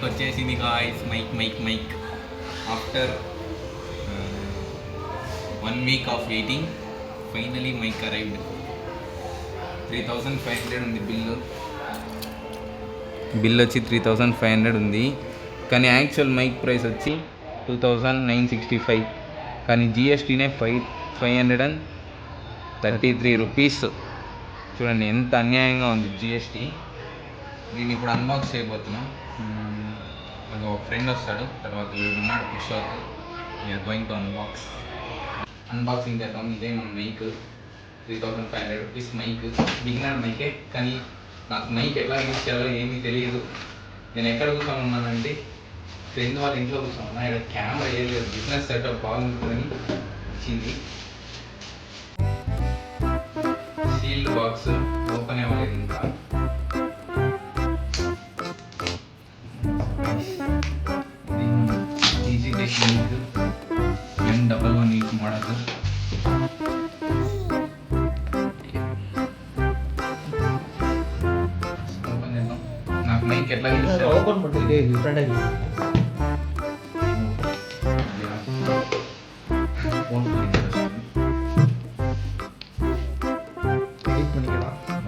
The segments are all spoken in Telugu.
వచ్చేసింది guys mike after 1 week of waiting finally mike arrived. 3500 ఉంది బిల్ వచ్చి 3500 ఉంది. కానీ యాక్చువల్ మైక్ ప్రైస్ వచ్చి 2965, కానీ జిఎస్టీనే 533 రూపీస్. చూడండి ఎంత అన్యాయంగా ఉంది జిఎస్టీ. దీన్ని ఇప్పుడు అన్బాక్స్ చేయబోతున్నాం. ఒక ఫ్రెండ్ వస్తాడు, తర్వాత ఉన్నాడు Kishore. We're going to unboxing చేద్దాం. ఇదే మన మైక్, 3500 రూపీస్ మైక్. బిగినర్ మైకే, కానీ నాకు మైక్ ఎట్లా యూజ్ చేయాలో ఏమీ తెలియదు. నేను ఎక్కడ కూర్చొని ఉన్నానంటే ఫ్రెండ్ వాళ్ళ ఇంట్లో కూర్చొని ఉన్నా. ఇక్కడ కెమెరా ఏది లేదు, బిజినెస్ సెటప్ బాగుంటుందని వచ్చింది. సీల్డ్ బాక్స్, ఓపెన్ అవ్వలేదు ఇంకా. Easy technique M118 model. నాకు మైక్ ఎట్లా ఓపెన్ పడుతుంది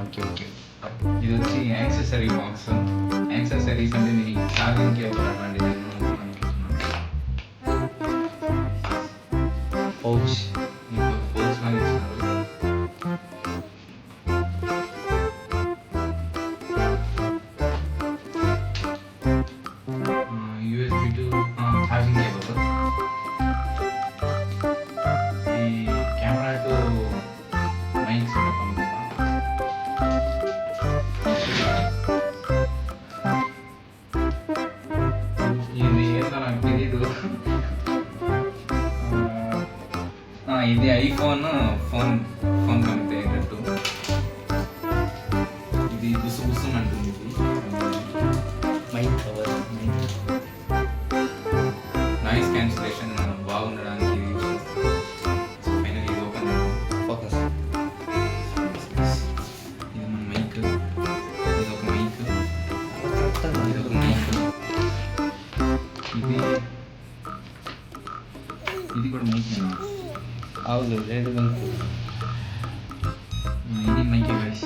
ఓకే. ఇది వచ్చి యాక్సెసరీ బాక్స్. యాక్సెసరీస్ అంటే నేను ఛార్జింగ్కి అలాంటిది పౌచ్ లాగా ఇచ్చినారు. USB to charging cable. ఈ కెమెరా టు మైక్ సెటప్ అనుకుంటా. ఇది ఏదో నాకు తెలీదు. ఇది ఐఫోన్ ఫోన్ కనెక్ట్ అయ్యేటట్టు. ఇది గుసు అంటుంది. ఇది మైక్ కవర్, నాయిస్ క్యాన్సిలేషన్ బాగుండడానికి. ఫైనల్ ఇది ఓపెన్ ఫోకస్. ఇది మన మైక్. ఇది ఒక మైక్. ఇది కూడా మైక్. అవును, రెండు మైక్. ఇది మైక్ గైస్.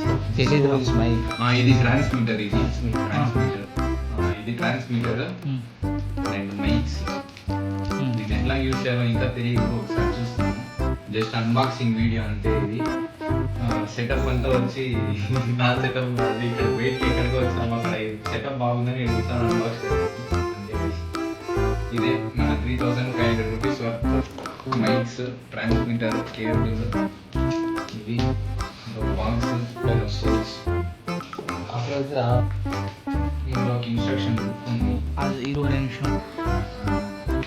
ఇది ట్రాన్స్మిటర్. ఇది ట్రాన్స్మిటర్ అండ్ మైక్స్. ఇది ఎట్లా యూజ్ చేయాలో ఇంకా తెలియదు, ఒకసారి చూస్తాను. జస్ట్ అన్బాక్సింగ్ వీడియో అంతే. ఇది సెటప్ అంతా వచ్చి నా సెటప్ ఇక్కడ వెయిట్ ఎక్కడికి వచ్చాము, అక్కడ సెటప్ బాగుందని నేను చూస్తాను, అన్బాక్స్ చేస్తాను. ఇదే మన 3500 rupees worth mics, transmitter, cable. ఇది బాక్స్, సోర్స్. ఇందులో ఒక ఇన్స్ట్రక్షన్ బుక్ ఉంది.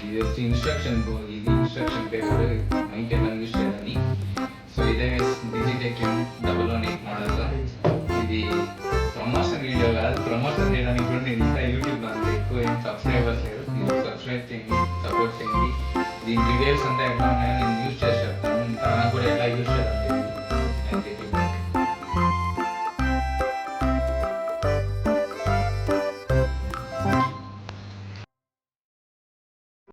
ఇది వచ్చి ఇన్స్ట్రక్షన్ బుక్. ఇది ఇన్స్ట్రక్షన్ పేపర్, మైక్ ఎట్లా యూజ్ చేయాలని. సో ఇదే డిజిటెక్ M118 మోడల్. ఇది ప్రమోషన్ వీడియో కాదు, ప్రమోషన్ చేయడానికి కూడా నేను ఇంకా యూట్యూబ్లో అంత ఎక్కువ ఏం సబ్స్క్రైబర్స్ లేదు. మీరు సబ్స్క్రైబ్ చేయండి, సపోర్ట్ చేయండి. దీని డీటెయిల్స్ అంతా ఎట్లా ఉన్నాయో